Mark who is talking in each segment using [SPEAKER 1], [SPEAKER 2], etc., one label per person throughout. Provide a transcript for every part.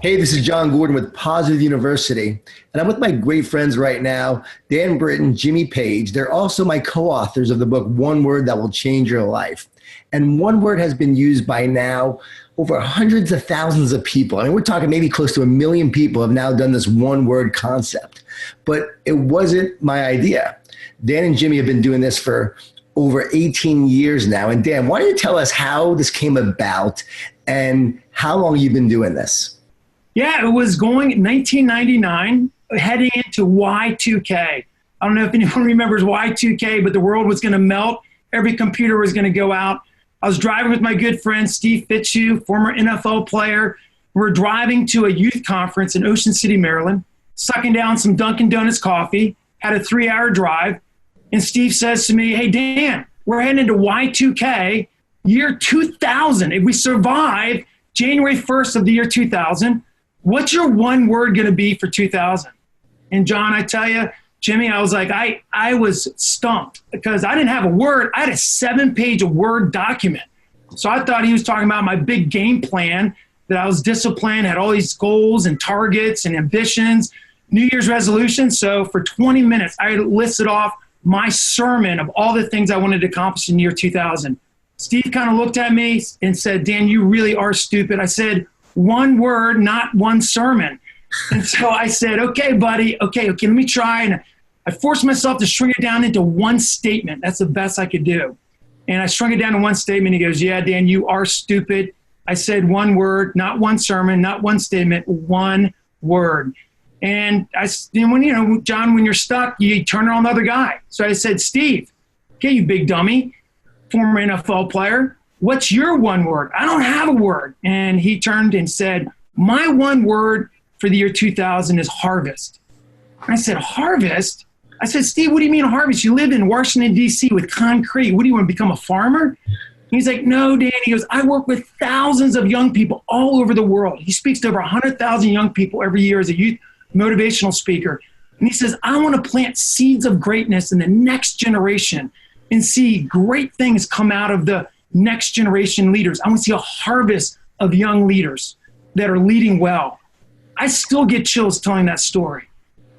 [SPEAKER 1] Hey, this is Jon Gordon with Positive University, and I'm with my great friends right now, Dan Britton, Jimmy Page. They're also my co-authors of the book, One Word That Will Change Your Life. And one word has been used by now over hundreds of thousands of people. I mean, we're talking maybe close to 1 million people have now done this one word concept, but it wasn't my idea. Dan and Jimmy have been doing this for over 18 years now. And Dan, why don't you tell us how this came about and how long you've been doing this?
[SPEAKER 2] Yeah, it was going in 1999, heading into Y2K. I don't know if anyone remembers Y2K, but the world was going to melt. Every computer was going to go out. I was driving with my good friend, Steve Fitchew, former NFL player. We're driving to a youth conference in Ocean City, Maryland, sucking down some Dunkin' Donuts coffee, had a 3-hour drive. And Steve says to me, hey, Dan, we're heading into Y2K, year 2000. If we survive January 1st of the year 2000, what's your one word going to be for 2000? And John, I tell you, Jimmy, I was like, I was stumped because I didn't have a word. I had a 7-page Word document. So I thought he was talking about my big game plan, that I was disciplined, had all these goals and targets and ambitions, New Year's resolutions. So for 20 minutes, I listed off my sermon of all the things I wanted to accomplish in the year 2000. Steve kind of looked at me and said, Dan, you really are stupid. I said, one word, not one sermon. And so I said, okay, buddy, okay, let me try. And I forced myself to shrink it down into one statement. That's the best I could do. And I shrunk it down to one statement. He goes, yeah, Dan, you are stupid. I said one word, not one sermon, not one statement, one word. And when John, when you're stuck, you turn it on the other guy. So I said, Steve, okay, you big dummy, former NFL player, what's your one word? I don't have a word. And he turned and said, my one word for the year 2000 is harvest. I said, harvest? I said, Steve, what do you mean harvest? You live in Washington, D.C. with concrete. What do you want to become a farmer? And he's like, no, Dan. He goes, I work with thousands of young people all over the world. He speaks to over 100,000 young people every year as a youth motivational speaker. And he says, I want to plant seeds of greatness in the next generation and see great things come out of the next generation leaders. I want to see a harvest of young leaders that are leading well. I still get chills telling that story.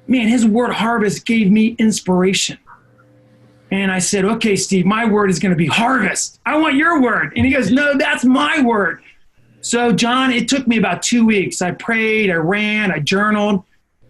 [SPEAKER 2] Man, his word harvest gave me inspiration. And I said, okay, Steve, my word is going to be harvest. I want your word. And he goes, no, that's my word. So John, it took me about 2 weeks. I prayed, I ran, I journaled,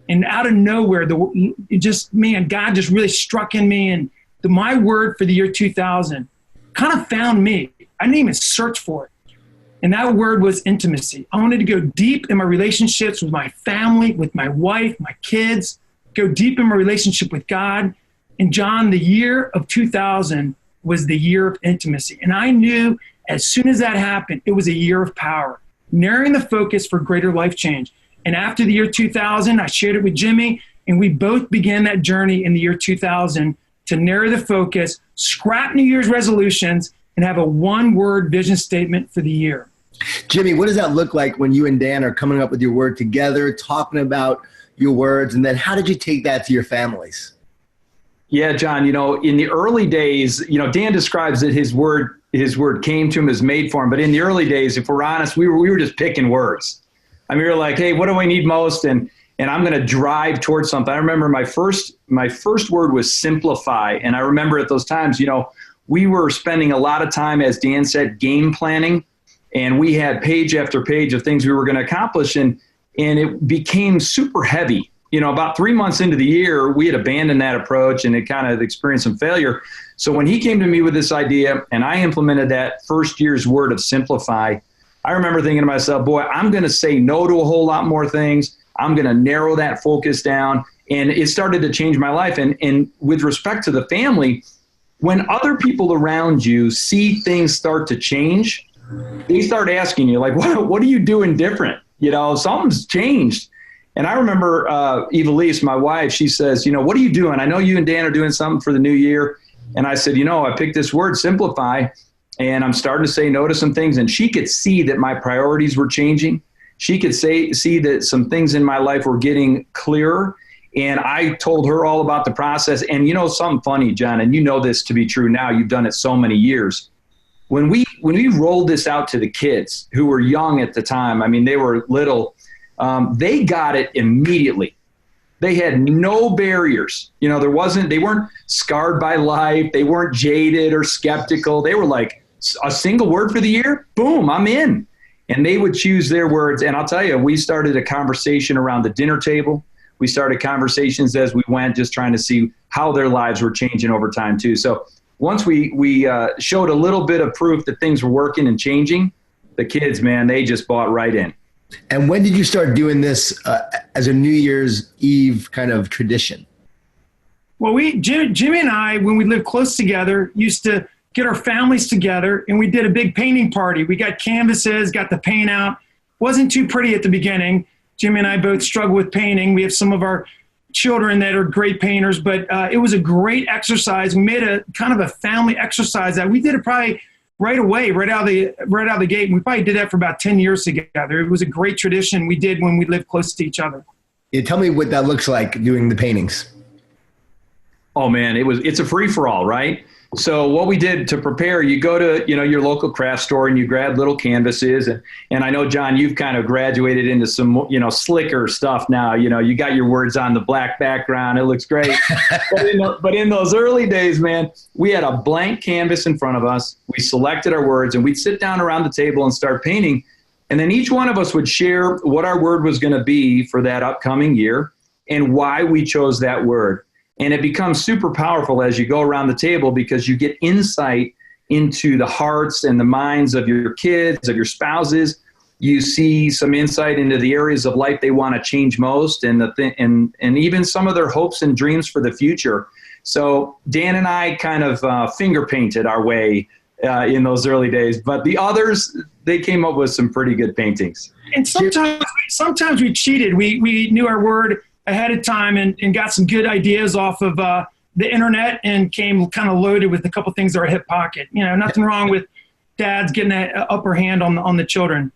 [SPEAKER 2] and out of nowhere, God just really struck in me. And my word for the year 2000 kind of found me. I didn't even search for it. And that word was intimacy. I wanted to go deep in my relationships with my family, with my wife, my kids, go deep in my relationship with God. And John, the year of 2000 was the year of intimacy. And I knew as soon as that happened, it was a year of power, narrowing the focus for greater life change. And after the year 2000, I shared it with Jimmy, and we both began that journey in the year 2000 to narrow the focus, scrap New Year's resolutions, and have a one-word vision statement for the year.
[SPEAKER 1] Jimmy, what does that look like when you and Dan are coming up with your word together, talking about your words, and then how did you take that to your families?
[SPEAKER 3] Yeah, John, in the early days, Dan describes that his word came to him, is made for him. But in the early days, if we're honest, we were just picking words. I mean, we were like, hey, what do I need most? And I'm going to drive towards something. I remember my first word was simplify. And I remember at those times, we were spending a lot of time, as Dan said, game planning. And we had page after page of things we were going to accomplish. And it became super heavy. About 3 months into the year, we had abandoned that approach and it kind of experienced some failure. So when he came to me with this idea and I implemented that first year's word of simplify, I remember thinking to myself, boy, I'm going to say no to a whole lot more things. I'm going to narrow that focus down. And it started to change my life. And with respect to the family, when other people around you see things start to change, they start asking you, like, what are you doing different? Something's changed. And I remember Evelise, my wife, she says, what are you doing? I know you and Dan are doing something for the new year. And I said, I picked this word, simplify, and I'm starting to say no to some things. And she could see that my priorities were changing. She could see that some things in my life were getting clearer. And I told her all about the process. And something funny, John, and this to be true now, you've done it so many years. When we rolled this out to the kids who were young at the time, I mean, they were little, they got it immediately. They had no barriers. They weren't scarred by life. They weren't jaded or skeptical. They were like, a single word for the year? Boom, I'm in. And they would choose their words. And I'll tell you, we started a conversation around the dinner table. We started conversations as we went, just trying to see how their lives were changing over time too. So once we showed a little bit of proof that things were working and changing, the kids, man, they just bought right in.
[SPEAKER 1] And when did you start doing this as a New Year's Eve kind of tradition?
[SPEAKER 2] Well, Jimmy and I, when we lived close together, used to get our families together, and we did a big painting party. We got canvases, got the paint out. Wasn't too pretty at the beginning. Jimmy and I both struggle with painting. We have some of our children that are great painters, but it was a great exercise. We made a kind of a family exercise that we did it probably right away, right out of the gate. And we probably did that for about 10 years together. It was a great tradition we did when we lived close to each other.
[SPEAKER 1] Yeah, tell me what that looks like doing the paintings.
[SPEAKER 3] Oh man, it's a free for all, right? So what we did to prepare, you go to, your local craft store and you grab little canvases. And I know, John, you've kind of graduated into some, slicker stuff now. You got your words on the black background. It looks great. But in those early days, man, we had a blank canvas in front of us. We selected our words and we'd sit down around the table and start painting. And then each one of us would share what our word was going to be for that upcoming year and why we chose that word. And it becomes super powerful as you go around the table because you get insight into the hearts and the minds of your kids, of your spouses. You see some insight into the areas of life they want to change most and even some of their hopes and dreams for the future. So Dan and I kind of finger painted our way in those early days, but the others, they came up with some pretty good paintings.
[SPEAKER 2] And sometimes we cheated. We knew our word ahead of time and got some good ideas off of the internet and came kind of loaded with a couple things that are hip pocket. Nothing wrong with dads getting that upper hand on the children.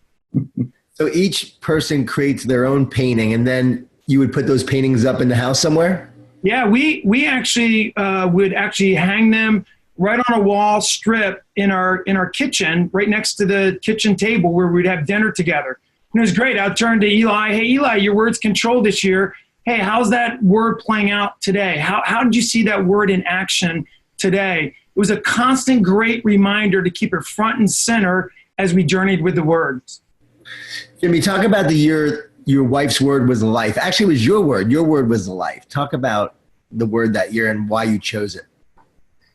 [SPEAKER 1] So each person creates their own painting, and then you would put those paintings up in the house somewhere?
[SPEAKER 2] Yeah, we actually would actually hang them right on a wall strip in our kitchen, right next to the kitchen table where we'd have dinner together. And it was great. I'd turn to Eli, hey, Eli, your word's control this year. Hey, how's that word playing out today? How did you see that word in action today? It was a constant great reminder to keep it front and center as we journeyed with the words.
[SPEAKER 1] Jimmy, talk about the year your wife's word was life. Actually, it was your word. Your word was life. Talk about the word that year and why you chose it.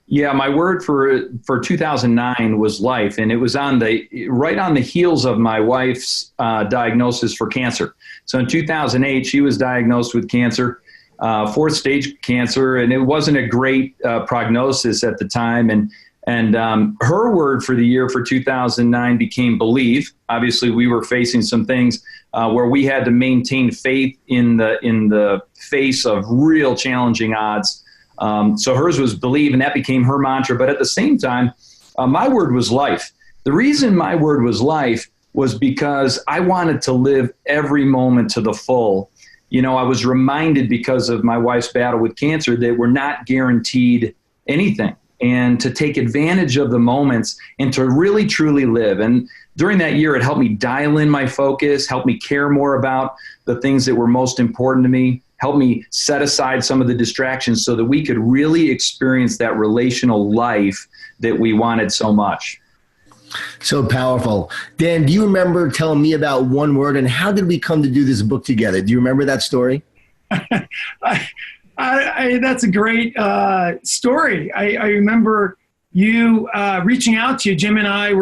[SPEAKER 3] Yeah, my word for 2009 was life, and it was right on the heels of my wife's diagnosis for cancer. So in 2008, she was diagnosed with cancer, 4th stage cancer, and it wasn't a great prognosis at the time. And her word for the year for 2009 became believe. Obviously, we were facing some things where we had to maintain faith in the face of real challenging odds. So hers was believe, and that became her mantra. But at the same time, my word was life. The reason my word was life was because I wanted to live every moment to the full. I was reminded because of my wife's battle with cancer that we're not guaranteed anything, and to take advantage of the moments and to really, truly live. And during that year, it helped me dial in my focus, helped me care more about the things that were most important to me, helped me set aside some of the distractions so that we could really experience that relational life that we wanted so much.
[SPEAKER 2] So powerful. Dan, do you remember telling me about one word, and how did we come to do this book together? Do you remember that story? That's a great story. I remember you reaching out to you. Jim and I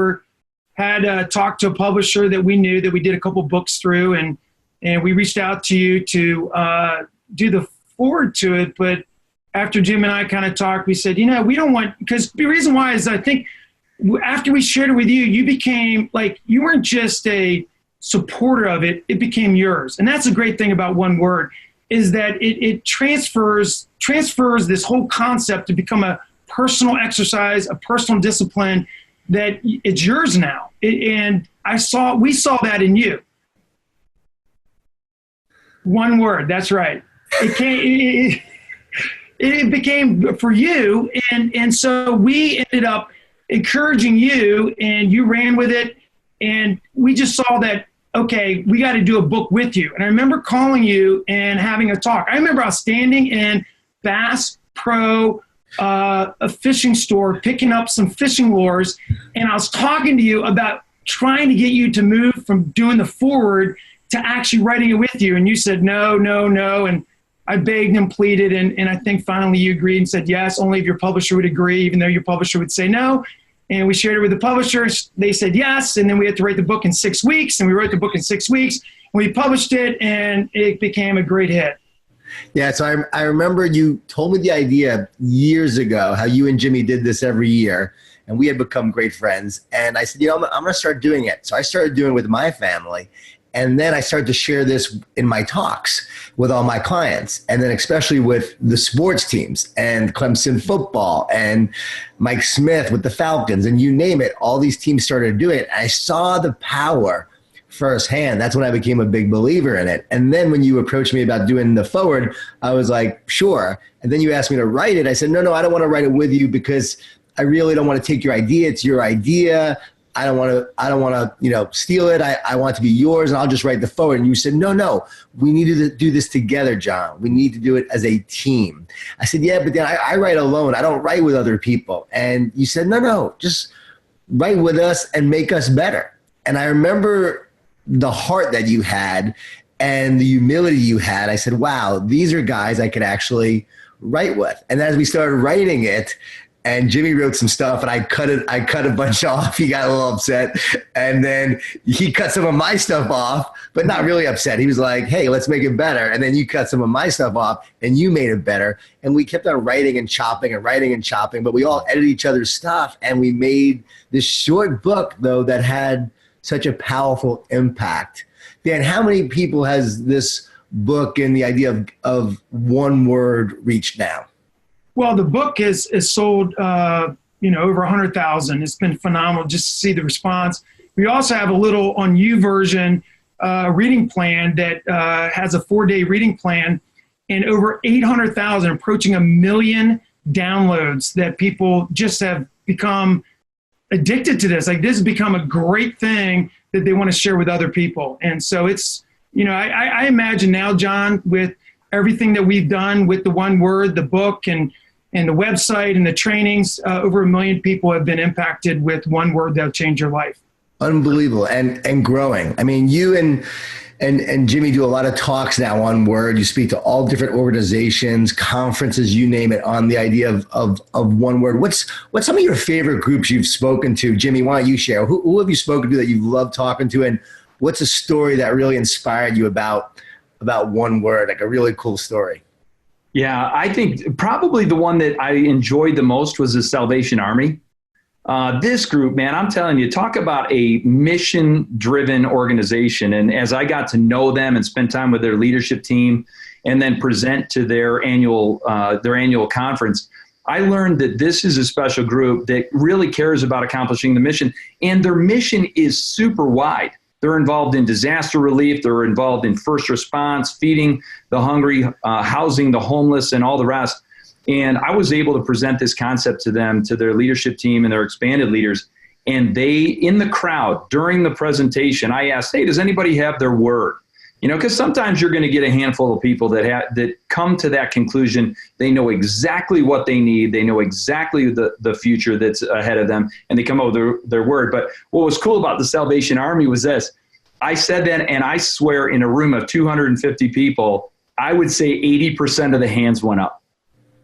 [SPEAKER 2] had talked to a publisher that we knew that we did a couple books through, and we reached out to you to do the forward to it. But after Jim and I kind of talked, we said, we don't want, because the reason why is I think after we shared it with you, you became like, you weren't just a supporter of it, it became yours. And that's a great thing about one word, is that it transfers this whole concept to become a personal exercise, a personal discipline, that it's yours now. And we saw that in you. One word, that's right. It became for you. And so we ended up encouraging you, and you ran with it. And we just saw that okay, we got to do a book with you. And I remember calling you and having a talk. I remember I was standing in Bass Pro, a fishing store, picking up some fishing lures, and I was talking to you about trying to get you to move from doing the forward to actually writing it with you. And you said, no, no, no. And I begged and pleaded, and I think finally you agreed and said yes, only if your publisher would agree, even though your publisher would say no. And we shared it with the publishers. They said yes, and then we had to write the book in 6 weeks, and we wrote the book in 6 weeks. We published it, and it became a great hit.
[SPEAKER 1] Yeah, so I remember you told me the idea years ago, how you and Jimmy did this every year, and we had become great friends. And I said, I'm going to start doing it. So I started doing it with my family. And then I started to share this in my talks with all my clients, and then especially with the sports teams and Clemson football and Mike Smith with the Falcons, and you name it, all these teams started doing it. I saw the power firsthand. That's when I became a big believer in it. And then when you approached me about doing the forward, I was like, sure. And then you asked me to write it. I said, no, I don't want to write it with you because I really don't want to take your idea. It's your idea. I don't want to, steal it. I want it to be yours, and I'll just write the forward. And you said, no, we need to do this together, Jon. We need to do it as a team. I said, yeah, but then I write alone. I don't write with other people. And you said, no, just write with us and make us better. And I remember the heart that you had and the humility you had. I said, wow, these are guys I could actually write with. And as we started writing it, and Jimmy wrote some stuff, and I cut a bunch off. He got a little upset. And then he cut some of my stuff off, but not really upset. He was like, hey, let's make it better. And then you cut some of my stuff off, and you made it better. And we kept on writing and chopping, but we all edited each other's stuff. And we made this short book, though, that had such a powerful impact. Dan, how many people has this book and the idea of one word reached now?
[SPEAKER 2] Well, the book is sold, over 100,000. It's been phenomenal just to see the response. We also have a little on YouVersion reading plan that has a 4-day reading plan, and over 800,000, approaching 1 million downloads, that people just have become addicted to this. Like, this has become a great thing that they want to share with other people. And so it's, I imagine now, Jon, with everything that we've done with the one word, the book, and the website and the trainings, over 1 million people have been impacted with one word that'll change your life. Unbelievable.
[SPEAKER 1] And growing. I mean, you and Jimmy do a lot of talks now on word. You speak to all different organizations, conferences, you name it, on the idea of one word. What's some of your favorite groups you've spoken to? Jimmy, why don't you share? Who have you spoken to that you've loved talking to? And what's a story that really inspired you about one word, like a really cool story?
[SPEAKER 3] Yeah, I think probably the one that I enjoyed the most was the Salvation Army. This group, man, I'm telling you, talk about a mission-driven organization. And as I got to know them and spend time with their leadership team and then present to their annual conference, I learned that this is a special group that really cares about accomplishing the mission. And their mission is super wide. They're involved in disaster relief. They're involved in first response, feeding the hungry, housing the homeless, and all the rest. And I was able to present this concept to them, to their leadership team and their expanded leaders. And they, in the crowd, during the presentation, I asked, hey, does anybody have their word? Because sometimes you're going to get a handful of people that come to that conclusion. They know exactly what they need. They know exactly the future that's ahead of them, and they come up with their word. But what was cool about the Salvation Army was this. I said that, and I swear in a room of 250 people, I would say 80% of the hands went up.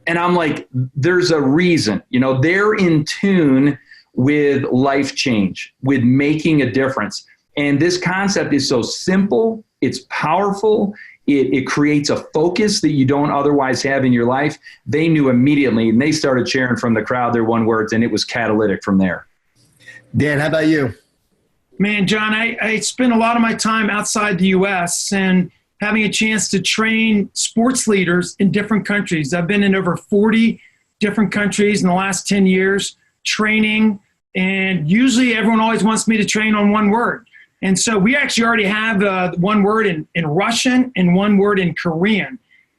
[SPEAKER 3] And I'm like, there's a reason. They're in tune with life change, with making a difference. And this concept is so simple. It's powerful. It creates a focus that you don't otherwise have in your life. They knew immediately, and they started sharing from the crowd their one words, and it was catalytic from there.
[SPEAKER 1] Dan, how about you?
[SPEAKER 2] Man, Jon, I spend a lot of my time outside the U.S. and having a chance to train sports leaders in different countries. I've been in over 40 different countries in the last 10 years training, and usually everyone always wants me to train on one word. And so we actually already have one word in Russian and one word in Korean.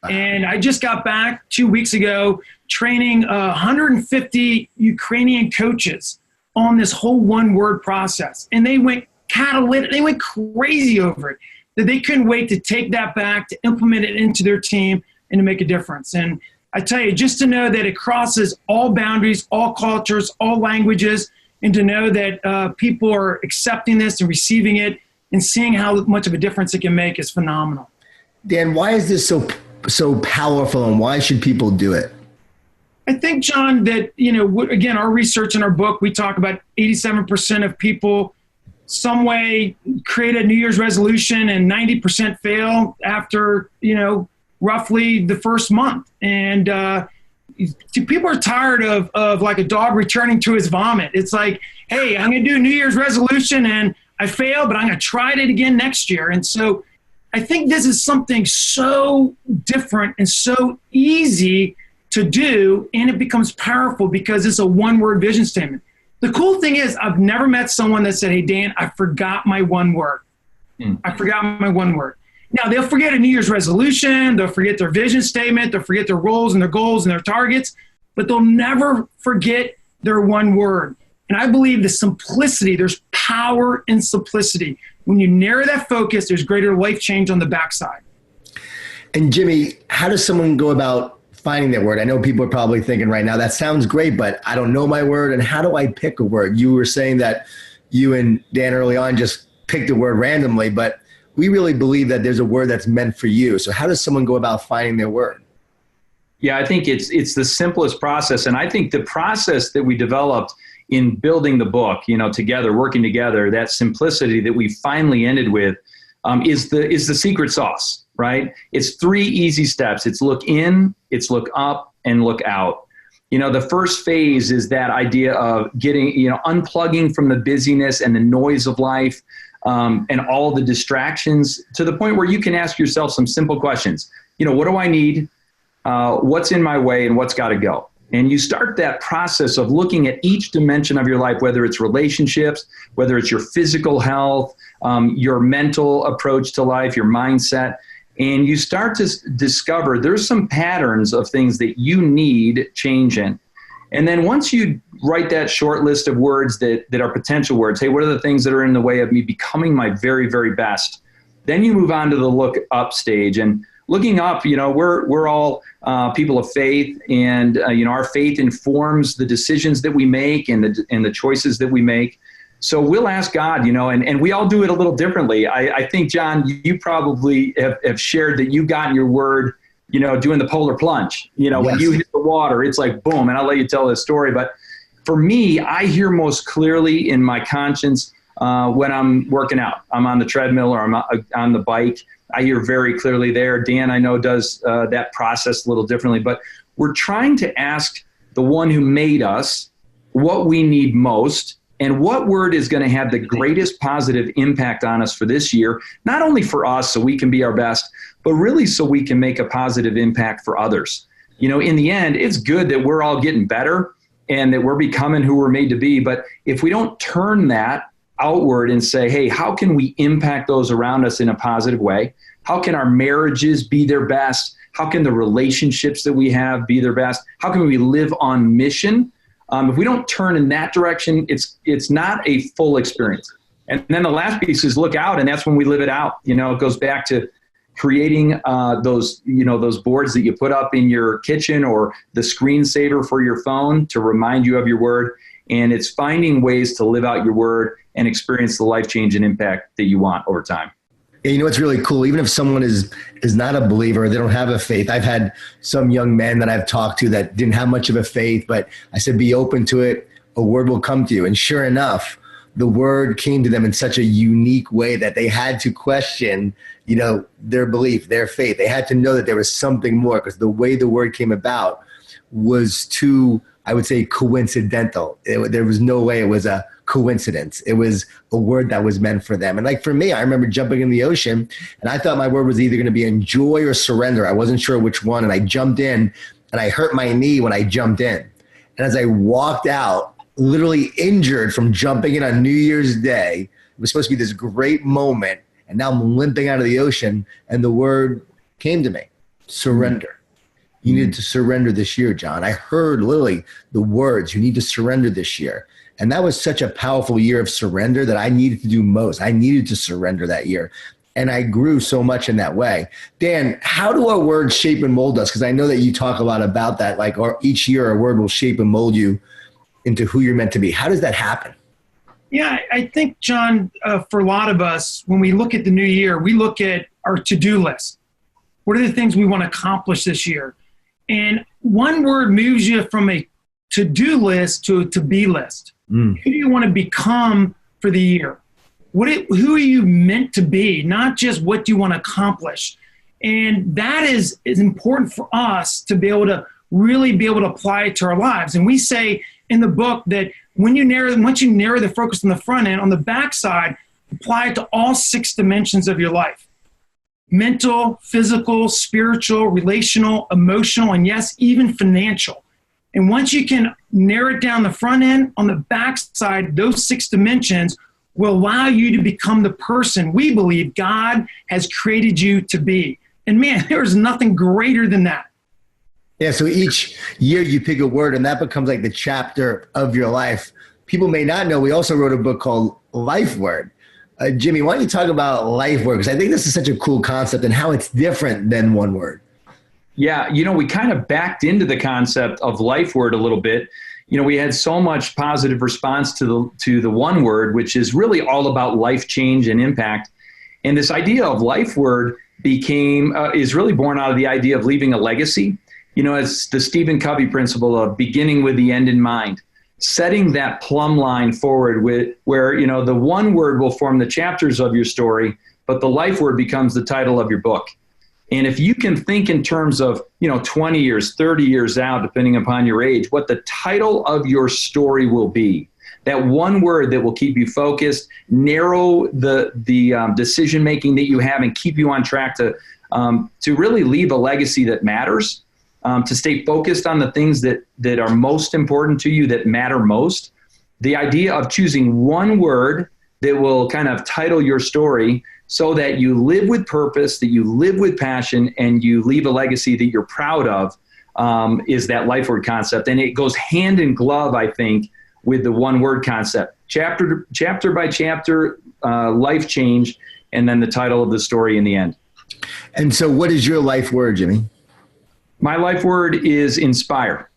[SPEAKER 2] And I just got back 2 weeks ago training 150 Ukrainian coaches on this whole one word process. And they went catalytic. They went crazy over it. That they couldn't wait to take that back, to implement it into their team, and to make a difference. And I tell you, just to know that it crosses all boundaries, all cultures, all languages, and to know that people are accepting this and receiving it and seeing how much of a difference it can make is phenomenal.
[SPEAKER 1] Dan, why is this so powerful, and why should people do it?
[SPEAKER 2] I think, John, that, again, our research in our book, we talk about 87% of people some way create a New Year's resolution and 90% fail after, roughly the first month. And people are tired of like a dog returning to his vomit. It's like, hey, I'm going to do a New Year's resolution and I failed, but I'm going to try it again next year. And so I think this is something so different and so easy to do, and it becomes powerful because it's a one-word vision statement. The cool thing is I've never met someone that said, hey, Dan, I forgot my one word. I forgot my one word. Now, they'll forget a New Year's resolution. They'll forget their vision statement. They'll forget their roles and their goals and their targets, but they'll never forget their one word. And I believe the simplicity, there's power in simplicity. When you narrow that focus, there's greater life change on the backside.
[SPEAKER 1] And Jimmy, how does someone go about finding their word? I know people are probably thinking right now, that sounds great, but I don't know my word. And how do I pick a word? You were saying that you and Dan early on just picked a word randomly, but we really believe that there's a word that's meant for you. So how does someone go about finding their word?
[SPEAKER 3] Yeah, I think it's the simplest process. And I think the process that we developed in building the book, together, working together, that simplicity that we finally ended with is the secret sauce, right? It's 3 easy steps. It's look in, it's look up, and look out. The first phase is that idea of getting, unplugging from the busyness and the noise of life and all the distractions to the point where you can ask yourself some simple questions. What do I need? What's in my way, and what's got to go? And you start that process of looking at each dimension of your life, whether it's relationships, whether it's your physical health, your mental approach to life, your mindset. And you start to discover there's some patterns of things that you need change in. And then once you write that short list of words that are potential words, hey, what are the things that are in the way of me becoming my very, very best? Then you move on to the look up stage. And looking up, we're all people of faith, and our faith informs the decisions that we make and the choices that we make. So we'll ask God, and we all do it a little differently. I think, John, you probably have shared that you got your word, doing the polar plunge.
[SPEAKER 1] Yes.
[SPEAKER 3] When you hit the water, it's like boom. And I'll let you tell this story. But for me, I hear most clearly in my conscience when I'm working out. I'm on the treadmill or I'm on the bike. I hear very clearly there. Dan, I know, does that process a little differently. But we're trying to ask the one who made us what we need most and what word is going to have the greatest positive impact on us for this year, not only for us so we can be our best, but really so we can make a positive impact for others. In the end, it's good that we're all getting better and that we're becoming who we're made to be. But if we don't turn that outward and say, hey, how can we impact those around us in a positive way? How can our marriages be their best? How can the relationships that we have be their best? How can we live on mission? If we don't turn in that direction, it's not a full experience. And then the last piece is look out, and that's when we live it out. It goes back to creating those boards that you put up in your kitchen or the screensaver for your phone to remind you of your word. And it's finding ways to live out your word and experience the life change and impact that you want over time.
[SPEAKER 1] Yeah, what's really cool, even if someone is not a believer, they don't have a faith. I've had some young men that I've talked to that didn't have much of a faith, but I said, be open to it. A word will come to you. And sure enough, the word came to them in such a unique way that they had to question, their belief, their faith. They had to know that there was something more, because the way the word came about was too, I would say, coincidental. There was no way it was a coincidence. It was a word that was meant for them. And like for me, I remember jumping in the ocean and I thought my word was either going to be enjoy or surrender. I wasn't sure which one. And I jumped in and I hurt my knee when I jumped in. And as I walked out, literally injured from jumping in on New Year's Day, it was supposed to be this great moment. And now I'm limping out of the ocean and the word came to me, surrender. You needed to surrender this year, Jon. I heard literally the words, you need to surrender this year. And that was such a powerful year of surrender that I needed to do most. I needed to surrender that year. And I grew so much in that way. Dan, how do our words shape and mold us? Because I know that you talk a lot about that. Like each year, a word will shape and mold you into who you're meant to be. How does that happen?
[SPEAKER 2] Yeah, I think, Jon, for a lot of us, when we look at the new year, we look at our to-do list. What are the things we want to accomplish this year? And one word moves you from a to-do list to a to-be list. Who do you want to become for the year? Who are you meant to be, not just what do you want to accomplish? And that is important for us to be able to really be able to apply it to our lives. And we say in the book that once you narrow the focus on the front end, on the backside, apply it to all 6 dimensions of your life. Mental, physical, spiritual, relational, emotional, and yes, even financial. And once you can narrow it down the front end, on the backside, those 6 dimensions will allow you to become the person we believe God has created you to be. And man, there's nothing greater than that.
[SPEAKER 1] Yeah, so each year you pick a word and that becomes like the chapter of your life. People may not know, we also wrote a book called Life Word. Jimmy, why don't you talk about life word? Because I think this is such a cool concept and how it's different than one word.
[SPEAKER 3] Yeah, we kind of backed into the concept of life word a little bit. We had so much positive response to the one word, which is really all about life change and impact. And this idea of life word is really born out of the idea of leaving a legacy. It's the Stephen Covey principle of beginning with the end in mind, setting that plumb line forward where the one word will form the chapters of your story, but the life word becomes the title of your book. And if you can think in terms of, 20 years, 30 years out, depending upon your age, what the title of your story will be, that one word that will keep you focused, narrow the decision-making that you have and keep you on track to really leave a legacy that matters, to stay focused on the things that are most important to you, that matter most. The idea of choosing one word that will kind of title your story so that you live with purpose, that you live with passion, and you leave a legacy that you're proud of, is that life word concept. And it goes hand in glove, I think, with the one word concept. Chapter by chapter, life change, and then the title of the story in the end.
[SPEAKER 1] And so what is your life word, Jimmy?
[SPEAKER 3] My life word is inspire.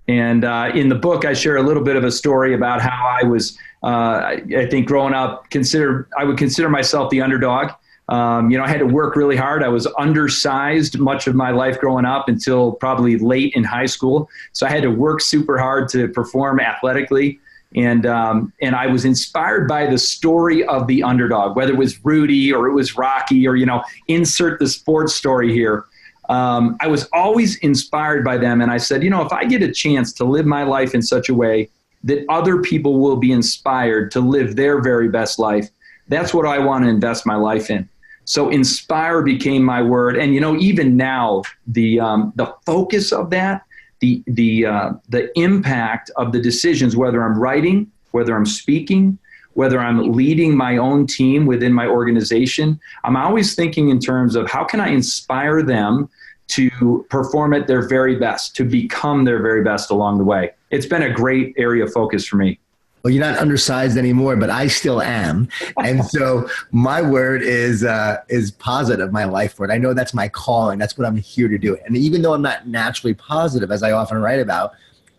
[SPEAKER 3] And in the book, I share a little bit of a story about how I was, I think growing up, I would consider myself the underdog. I had to work really hard. I was undersized much of my life growing up until probably late in high school. So I had to work super hard to perform athletically. And I was inspired by the story of the underdog, whether it was Rudy or it was Rocky or, insert the sports story here. I was always inspired by them. And I said, if I get a chance to live my life in such a way that other people will be inspired to live their very best life, that's what I want to invest my life in. So inspire became my word. And, even now, the focus of that, the impact of the decisions, whether I'm writing, whether I'm speaking, whether I'm leading my own team within my organization, I'm always thinking in terms of how can I inspire them to perform at their very best, to become their very best along the way. It's been a great area of focus for me.
[SPEAKER 1] Well, you're not undersized anymore, but I still am. And so my word is positive, my life word. I know that's my calling. That's what I'm here to do. And even though I'm not naturally positive, as I often write about,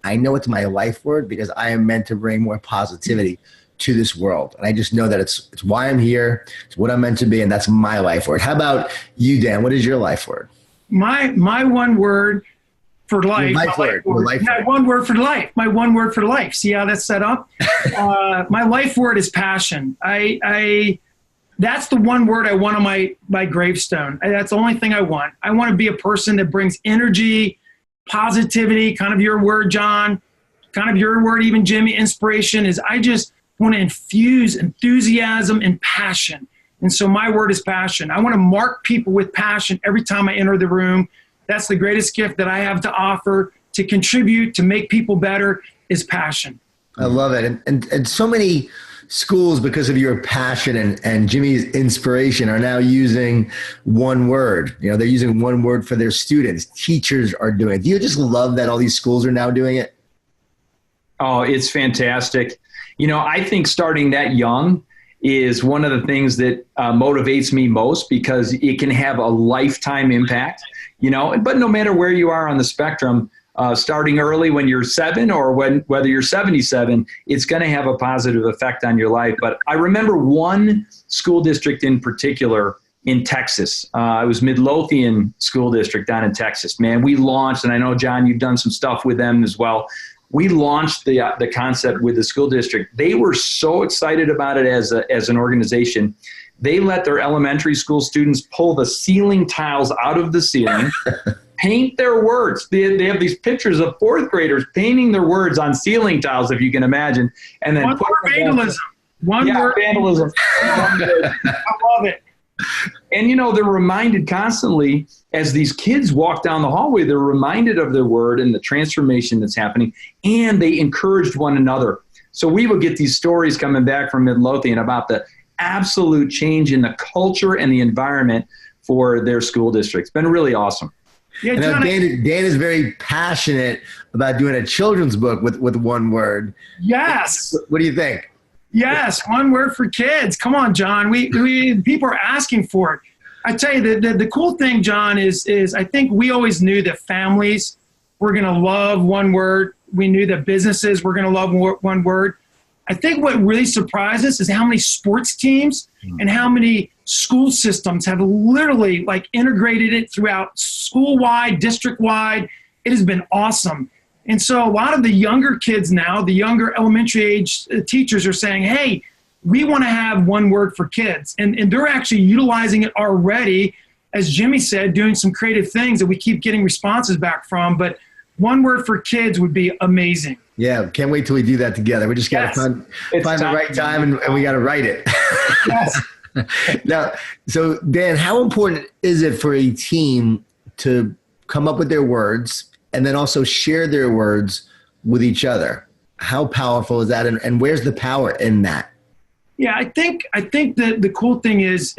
[SPEAKER 1] I know it's my life word because I am meant to bring more positivity to this world. And I just know that it's why I'm here. It's what I'm meant to be. And that's my life word. How about you, Dan? What is your life word?
[SPEAKER 2] My one word for life. My one word for life. My one word for life. See how that's set up? My life word is passion. That's the one word I want on my gravestone. That's the only thing I want. I want to be a person that brings energy, positivity, kind of your word, Jon, kind of your word, even Jimmy, inspiration is I just want to infuse enthusiasm and passion. And so my word is passion. I want to mark people with passion every time I enter the room. That's the greatest gift that I have to offer to contribute, to make people better is passion.
[SPEAKER 1] I love it. And so many schools, because of your passion and Jimmy's inspiration, are now using one word. You know, they're using one word for their students. Teachers are doing it. Do you just love that all these schools are now doing it?
[SPEAKER 3] Oh, it's fantastic. You know, I think starting that young is one of the things that motivates me most, because it can have a lifetime impact, you know, but no matter where you are on the spectrum, starting early when you're 7 or whether you're 77, it's going to have a positive effect on your life. But I remember one school district in particular in Texas. It was Midlothian School District down in Texas. Man, we launched, and I know, John, you've done some stuff with them as well. We launched the concept with the school district. They were so excited about it as an organization. They let their elementary school students pull the ceiling tiles out of the ceiling, paint their words. They have these pictures of fourth graders painting their words on ceiling tiles, if you can imagine. And then
[SPEAKER 2] vandalism.
[SPEAKER 3] Vandalism.
[SPEAKER 2] I love it.
[SPEAKER 3] And, you know, they're reminded constantly as these kids walk down the hallway, they're reminded of their word and the transformation that's happening, and they encouraged one another. So we would get these stories coming back from Midlothian about the absolute change in the culture and the environment for their school district. It's been really awesome.
[SPEAKER 2] Yeah,
[SPEAKER 1] John, Dan is very passionate about doing a children's book with one word.
[SPEAKER 2] Yes.
[SPEAKER 1] What do you think?
[SPEAKER 2] Yes, one word for kids. Come on, John. We people are asking for it. I tell you, the cool thing, John, is I think we always knew that families were going to love one word. We knew that businesses were going to love one word. I think what really surprised us is how many sports teams and how many school systems have literally like integrated it throughout school-wide, district-wide. It has been awesome. And so a lot of the younger kids now, the younger elementary age teachers are saying, hey, we want to have one word for kids. And they're actually utilizing it already, as Jimmy said, doing some creative things that we keep getting responses back from. But one word for kids would be amazing.
[SPEAKER 1] Yeah, can't wait till we do that together. We just got to find the right time and we got to write it.
[SPEAKER 2] Yes.
[SPEAKER 1] Now, so Dan, how important is it for a team to come up with their words and then also share their words with each other? How powerful is that, and where's the power in that?
[SPEAKER 2] Yeah, I think that the cool thing is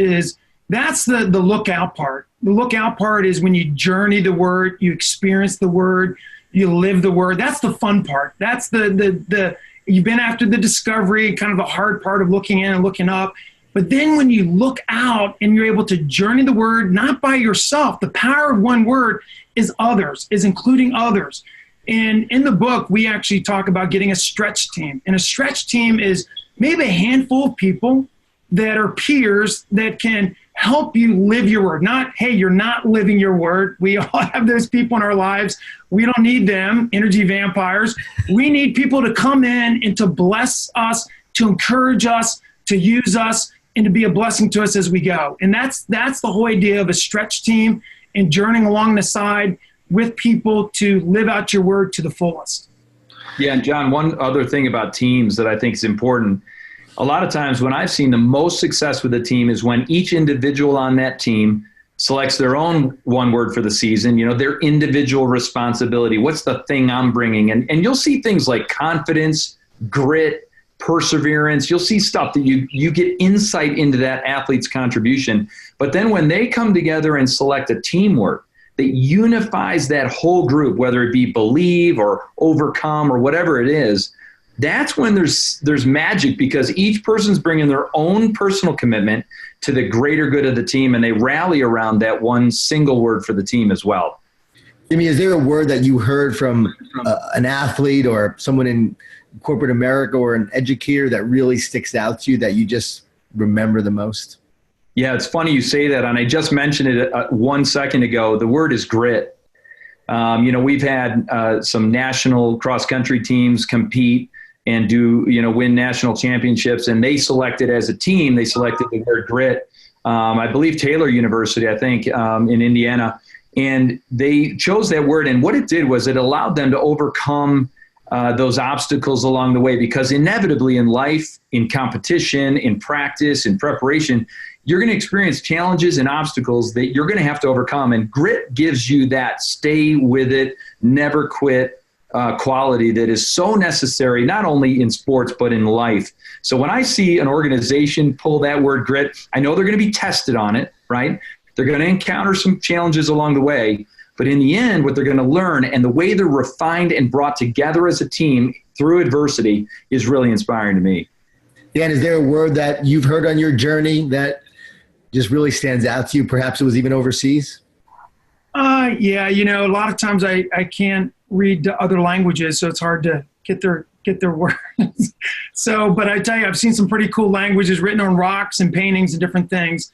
[SPEAKER 2] that's the lookout part. The lookout part is when you journey the word, you experience the word, you live the word. That's the fun part. That's the you've been after the discovery, kind of the hard part of looking in and looking up. But then when you look out and you're able to journey the word, not by yourself, the power of one word is others, is including others. And in the book, we actually talk about getting a stretch team. And a stretch team is maybe a handful of people that are peers that can help you live your word. Not, hey, you're not living your word. We all have those people in our lives. We don't need them, energy vampires. We need people to come in and to bless us, to encourage us, to use us, and to be a blessing to us as we go. And that's the whole idea of a stretch team and journeying along the side with people to live out your word to the fullest.
[SPEAKER 3] Yeah, and John, one other thing about teams that I think is important, a lot of times when I've seen the most success with a team is when each individual on that team selects their own one word for the season, you know, their individual responsibility. What's the thing I'm bringing? And you'll see things like confidence, grit, perseverance. You'll see stuff that you get insight into that athlete's contribution. But then when they come together and select a teamwork that unifies that whole group, whether it be believe or overcome or whatever it is, that's when there's magic, because each person's bringing their own personal commitment to the greater good of the team, and they rally around that one single word for the team as well.
[SPEAKER 1] Jimmy, is there a word that you heard from an athlete or someone in corporate America or an educator that really sticks out to you that you just remember the most?
[SPEAKER 3] Yeah, it's funny you say that, and I just mentioned it 1 second ago. The word is grit. We've had some national cross-country teams compete and win national championships, and they selected as a team, they selected the word grit. I believe Taylor University, in Indiana, and they chose that word, and what it did was it allowed them to overcome those obstacles along the way, because inevitably in life, in competition, in practice, in preparation, you're going to experience challenges and obstacles that you're going to have to overcome. And grit gives you that stay with it, never quit quality that is so necessary, not only in sports, but in life. So when I see an organization pull that word grit, I know they're going to be tested on it, right? They're going to encounter some challenges along the way. But in the end, what they're going to learn and the way they're refined and brought together as a team through adversity is really inspiring to me.
[SPEAKER 1] Dan, is there a word that you've heard on your journey that just really stands out to you? Perhaps it was even overseas?
[SPEAKER 2] Yeah, a lot of times I can't read other languages, so it's hard to get their words. But I tell you, I've seen some pretty cool languages written on rocks and paintings and different things.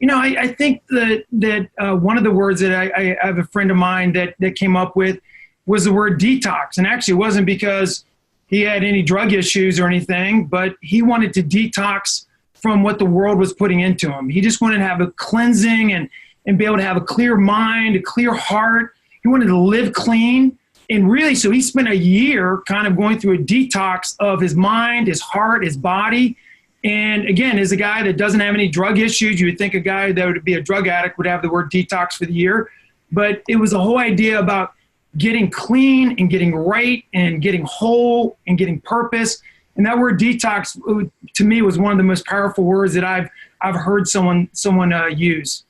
[SPEAKER 2] I think that one of the words that I have a friend of mine that came up with was the word detox. And actually it wasn't because he had any drug issues or anything, but he wanted to detox from what the world was putting into him. He just wanted to have a cleansing and be able to have a clear mind, a clear heart. He wanted to live clean. And really, so he spent a year kind of going through a detox of his mind, his heart, his body. And again, as a guy that doesn't have any drug issues, you would think a guy that would be a drug addict would have the word detox for the year. But it was a whole idea about getting clean and getting right and getting whole and getting purpose. And that word detox, to me, was one of the most powerful words that I've heard someone use.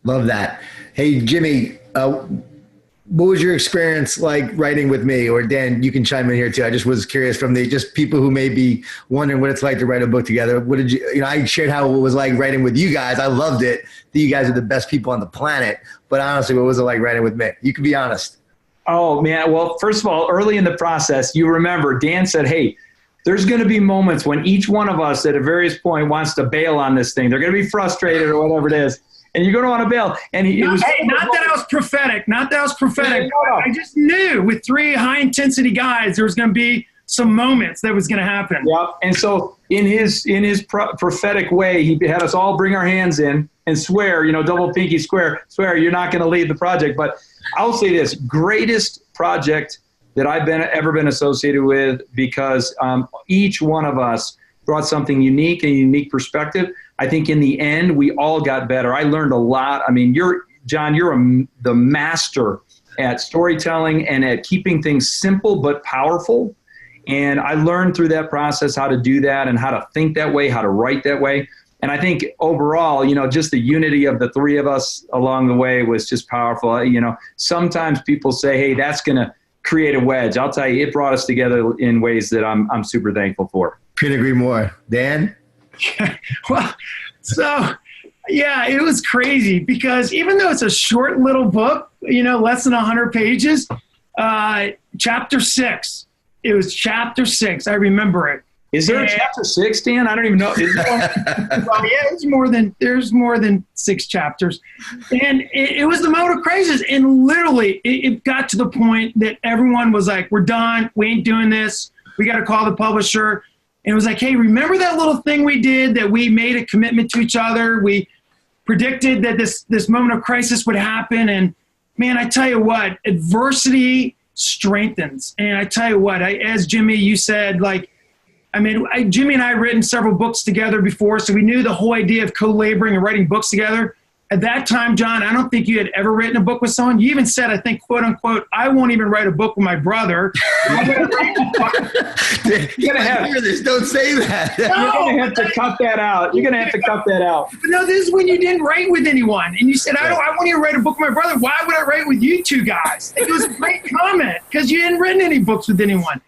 [SPEAKER 1] Love that. Hey, Jimmy, what was your experience like writing with me? Or Dan, you can chime in here too. I just was curious from the just people who may be wondering what it's like to write a book together. What did you I shared how it was like writing with you guys. I loved it. You guys are the best people on the planet. But honestly, what was it like writing with me? You can be honest.
[SPEAKER 3] Oh, man. Well, first of all, early in the process, you remember Dan said, hey, there's going to be moments when each one of us at a various point wants to bail on this thing. They're going to be frustrated or whatever it is. And you're going to want to bail. And
[SPEAKER 2] not that I was prophetic. I just knew with three high-intensity guys, there was going to be some moments that was going to happen.
[SPEAKER 3] Yep. And so in his prophetic way, he had us all bring our hands in and swear, double pinky swear you're not going to lead the project. But I'll say this, greatest project that I've ever been associated with, because each one of us brought something unique and unique perspective. I think in the end, we all got better. I learned a lot. I mean, Jon, you're the master at storytelling and at keeping things simple but powerful. And I learned through that process how to do that and how to think that way, how to write that way. And I think overall, just the unity of the three of us along the way was just powerful. Sometimes people say, hey, that's going to create a wedge. I'll tell you, it brought us together in ways that I'm super thankful for.
[SPEAKER 1] Couldn't agree more. Dan?
[SPEAKER 2] Well, so yeah, it was crazy because even though it's a short little book, less than 100 pages, chapter 6, it was chapter 6. I remember it.
[SPEAKER 3] Is there a chapter 6, Dan? I don't even know.
[SPEAKER 2] Well, yeah, there's more than 6 chapters. And it was the mode of crisis. And literally it got to the point that everyone was like, we're done. We ain't doing this. We got to call the publisher. And it was like, hey, remember that little thing we did that we made a commitment to each other? We predicted that this moment of crisis would happen. And man, I tell you what, adversity strengthens. And I tell you what, as Jimmy, you said, Jimmy and I had written several books together before, so we knew the whole idea of co-laboring and writing books together. At that time, Jon, I don't think you had ever written a book with someone. You even said, I think, quote unquote, I won't even write a book with my brother.
[SPEAKER 1] You're going to hear this. Don't say that.
[SPEAKER 3] No, you're going to have to cut that out. But
[SPEAKER 2] no, this is when you didn't write with anyone. And you said, I won't even write a book with my brother. Why would I write with you two guys? It was a great comment because you hadn't written any books with anyone.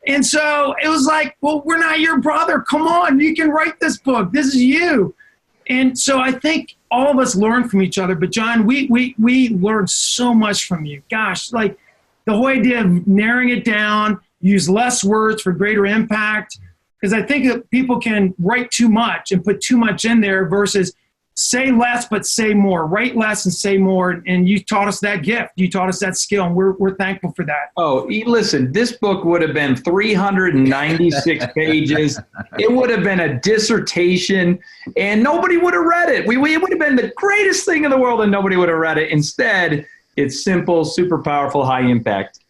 [SPEAKER 2] And so it was like, well, we're not your brother. Come on, you can write this book. This is you. And so I think all of us learn from each other. But Jon, we learned so much from you. Gosh, like the whole idea of narrowing it down, use less words for greater impact. Because I think that people can write too much and put too much in there versus say less but say more. Write less and say more. And you taught us that gift. You taught us that skill, and we're thankful for that.
[SPEAKER 3] Oh, listen, this book would have been 396 pages. It would have been a dissertation, and nobody would have read it. It would have been the greatest thing in the world, and nobody would have read it. Instead, it's simple, super powerful, high impact.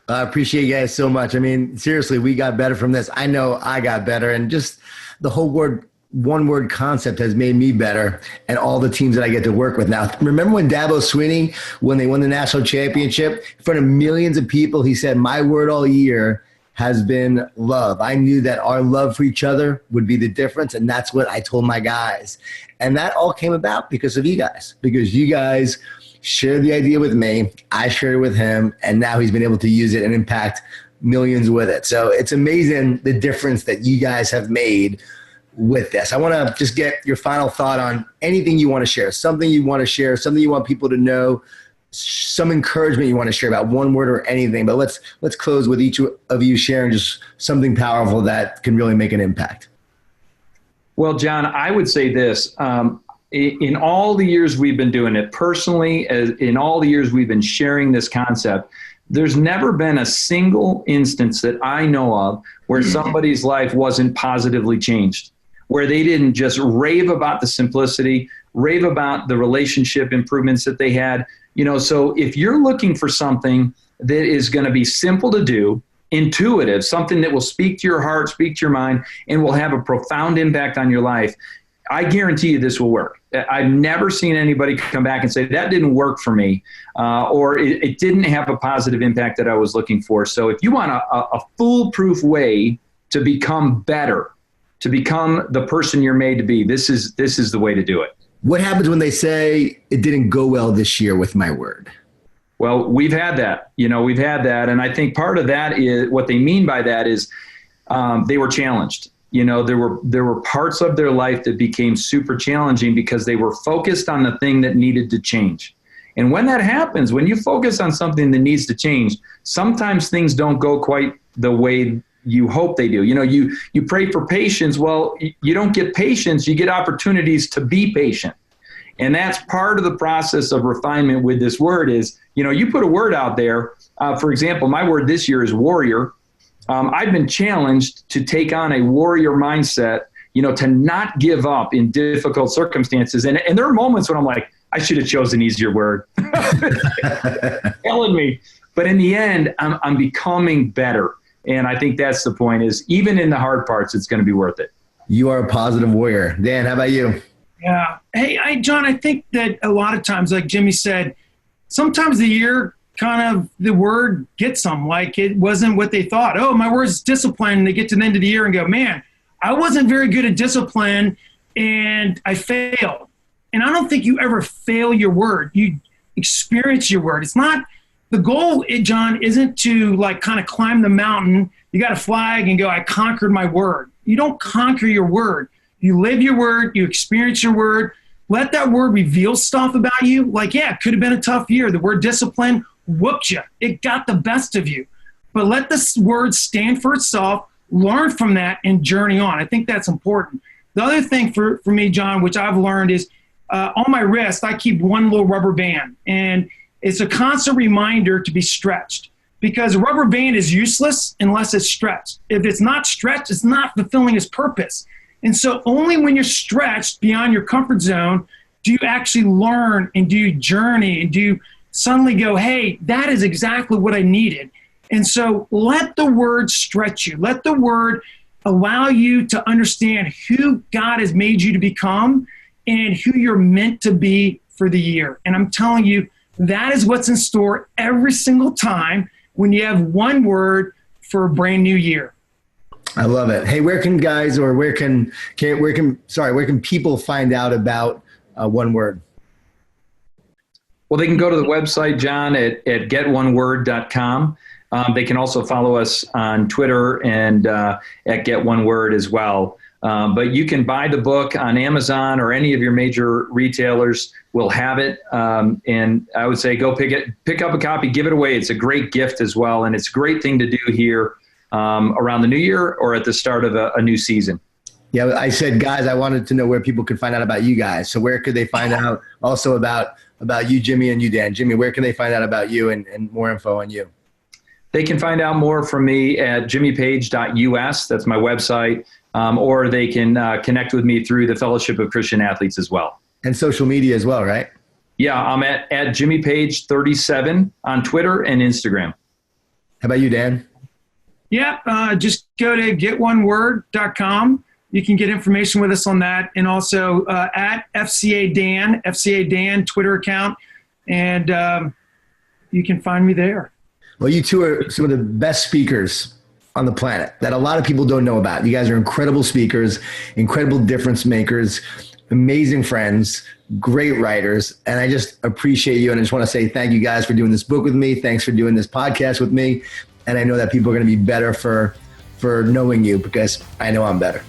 [SPEAKER 1] I appreciate you guys so much. I mean, seriously, we got better from this. I know I got better, and just the whole word one word concept has made me better and all the teams that I get to work with now. Remember when Dabo Swinney, when they won the national championship in front of millions of people, he said, my word all year has been love. I knew that our love for each other would be the difference. And that's what I told my guys. And that all came about because of you guys, because you guys shared the idea with me. I shared it with him. And now he's been able to use it and impact millions with it. So it's amazing the difference that you guys have made with this. I want to just get your final thought on anything you want to share, something you want to share, something you want people to know, some encouragement you want to share about one word or anything. But let's close with each of you sharing just something powerful that can really make an impact.
[SPEAKER 3] Well, John, I would say this. In all the years we've been doing it personally, in all the years we've been sharing this concept, there's never been a single instance that I know of where somebody's life wasn't positively changed, where they didn't just rave about the simplicity, rave about the relationship improvements that they had. So if you're looking for something that is going to be simple to do, intuitive, something that will speak to your heart, speak to your mind, and will have a profound impact on your life, I guarantee you this will work. I've never seen anybody come back and say, that didn't work for me, or it didn't have a positive impact that I was looking for. So if you want a foolproof way to become better, to become the person you're made to be, this is the way to do it.
[SPEAKER 1] What happens when they say it didn't go well this year with my word?
[SPEAKER 3] Well, we've had that. We've had that. And I think part of that is what they mean by that is they were challenged. There were parts of their life that became super challenging because they were focused on the thing that needed to change. And when that happens, when you focus on something that needs to change, sometimes things don't go quite the way you hope they do. You pray for patience. Well, you don't get patience. You get opportunities to be patient. And that's part of the process of refinement with this word is, you put a word out there. For example, my word this year is warrior. I've been challenged to take on a warrior mindset, to not give up in difficult circumstances. And there are moments when I'm like, I should have chosen an easier word. Telling me. But in the end, I'm becoming better. And I think that's the point is even in the hard parts, it's going to be worth it.
[SPEAKER 1] You are a positive warrior. Dan, how about you?
[SPEAKER 2] Yeah. Hey, John, I think that a lot of times, like Jimmy said, sometimes the year kind of the word gets them like it wasn't what they thought. Oh, my word's discipline. And they get to the end of the year and go, man, I wasn't very good at discipline and I failed. And I don't think you ever fail your word. You experience your word. It's not the goal, John, isn't to like kind of climb the mountain. You got a flag and go, I conquered my word. You don't conquer your word. You live your word. You experience your word. Let that word reveal stuff about you. Like, yeah, it could have been a tough year. The word discipline whooped you. It got the best of you. But let this word stand for itself, learn from that, and journey on. I think that's important. The other thing for me, John, which I've learned is on my wrist, I keep one little rubber band. And it's a constant reminder to be stretched because a rubber band is useless unless it's stretched. If it's not stretched, it's not fulfilling its purpose. And so only when you're stretched beyond your comfort zone do you actually learn and do you journey and do you suddenly go, hey, that is exactly what I needed. And so let the word stretch you. Let the word allow you to understand who God has made you to become and who you're meant to be for the year. And I'm telling you, that is what's in store every single time when you have one word for a brand new year.
[SPEAKER 1] I love it. Hey, where can people find out about one word?
[SPEAKER 3] Well, they can go to the website, John, at getoneword.com. They can also follow us on Twitter and at Get One Word as well. But you can buy the book on Amazon or any of your major retailers will have it. And I would say go pick up a copy, give it away. It's a great gift as well. And it's a great thing to do here around the new year or at the start of a new season.
[SPEAKER 1] Yeah, I said, guys, I wanted to know where people could find out about you guys. So where could they find out also about you, Jimmy, and you, Dan? Jimmy, where can they find out about you and more info on you?
[SPEAKER 3] They can find out more from me at jimmypage.us. That's my website. Or they can connect with me through the Fellowship of Christian Athletes as well. And
[SPEAKER 1] social media as well, right?
[SPEAKER 3] Yeah, I'm at jimmypage37 on Twitter and Instagram.
[SPEAKER 1] How about you, Dan?
[SPEAKER 2] Yeah, just go to getoneword.com you can get information with us on that. And also at FCA Dan Twitter account. And you can find me there.
[SPEAKER 1] Well, you two are some of the best speakers on the planet that a lot of people don't know about. You guys are incredible speakers, incredible difference makers, amazing friends, great writers. And I just appreciate you. And I just want to say thank you guys for doing this book with me. Thanks for doing this podcast with me. And I know that people are going to be better for knowing you, because I know I'm better.